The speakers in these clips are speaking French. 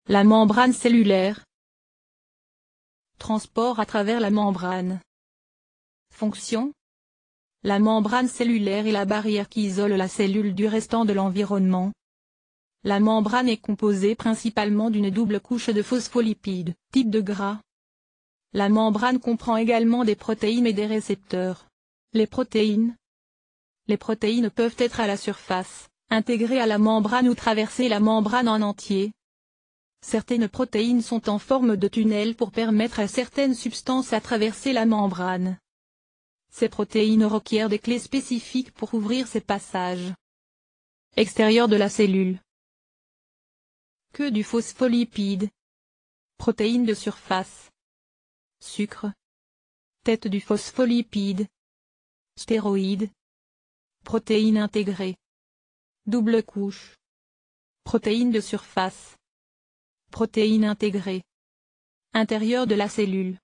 La membrane cellulaire. Transport à travers la membrane. Fonction. La membrane cellulaire est la barrière qui isole la cellule du restant de l'environnement. La membrane est composée principalement d'une double couche de phospholipides, type de gras. La membrane comprend également des protéines et des récepteurs. Les protéines. Les protéines peuvent être à la surface, intégrées à la membrane ou traverser la membrane en entier. Certaines protéines sont en forme de tunnel pour permettre à certaines substances à traverser la membrane. Ces protéines requièrent des clés spécifiques pour ouvrir ces passages. Extérieur de la cellule. Queue du phospholipide. Protéines de surface. Sucre. Tête du phospholipide. Stéroïdes. Protéines intégrées. Double couche. Protéines de surface. Protéines intégrées. Intérieur de la cellule.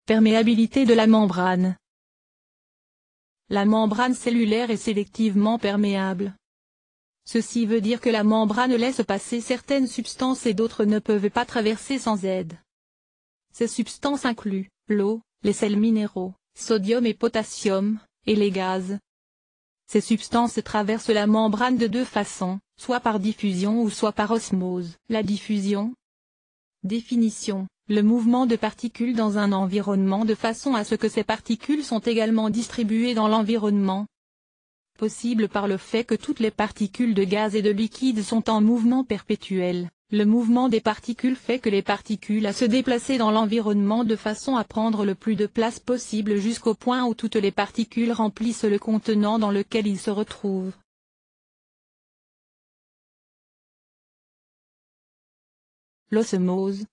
Perméabilité de la membrane. La membrane cellulaire est sélectivement perméable. Ceci veut dire que la membrane laisse passer certaines substances et d'autres ne peuvent pas traverser sans aide. Ces substances incluent l'eau, les sels minéraux, sodium et potassium, et les gaz. Ces substances traversent la membrane de deux façons, soit par diffusion ou soit par osmose. La diffusion. Définition. Le mouvement de particules dans un environnement de façon à ce que ces particules sont également distribuées dans l'environnement. Possible par le fait que toutes les particules de gaz et de liquide sont en mouvement perpétuel. Le mouvement des particules fait que les particules à se déplacer dans l'environnement de façon à prendre le plus de place possible jusqu'au point où toutes les particules remplissent le contenant dans lequel ils se retrouvent. L'osmose.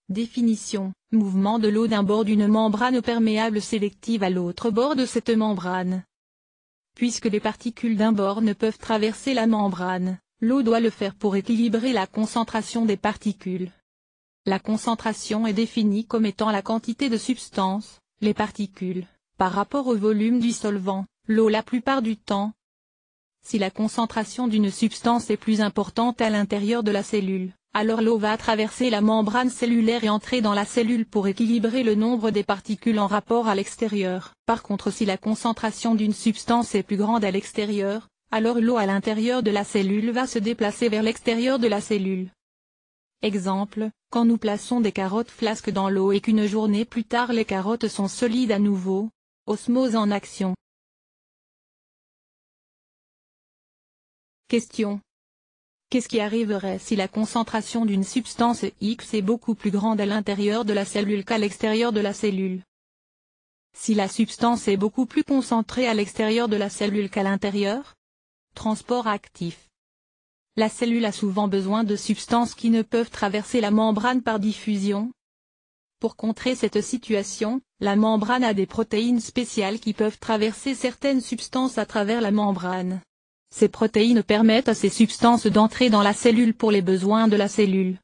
Définition. Mouvement de l'eau d'un bord d'une membrane perméable sélective à l'autre bord de cette membrane. Puisque les particules d'un bord ne peuvent traverser la membrane, l'eau doit le faire pour équilibrer la concentration des particules. La concentration est définie comme étant la quantité de substance, les particules, par rapport au volume du solvant, l'eau la plupart du temps. Si la concentration d'une substance est plus importante à l'intérieur de la cellule, alors l'eau va traverser la membrane cellulaire et entrer dans la cellule pour équilibrer le nombre des particules en rapport à l'extérieur. Par contre, si la concentration d'une substance est plus grande à l'extérieur, alors l'eau à l'intérieur de la cellule va se déplacer vers l'extérieur de la cellule. Exemple, quand nous plaçons des carottes flasques dans l'eau et qu'une journée plus tard les carottes sont solides à nouveau. Osmose en action. Question. Qu'est-ce qui arriverait si la concentration d'une substance X est beaucoup plus grande à l'intérieur de la cellule qu'à l'extérieur de la cellule? Si la substance est beaucoup plus concentrée à l'extérieur de la cellule qu'à l'intérieur? Transport actif. La cellule a souvent besoin de substances qui ne peuvent traverser la membrane par diffusion. Pour contrer cette situation, la membrane a des protéines spéciales qui peuvent traverser certaines substances à travers la membrane. Ces protéines permettent à ces substances d'entrer dans la cellule pour les besoins de la cellule.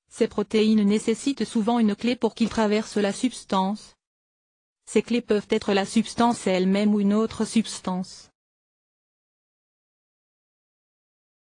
Ces protéines nécessitent souvent une clé pour qu'ils traversent la substance. Ces clés peuvent être la substance elle-même ou une autre substance.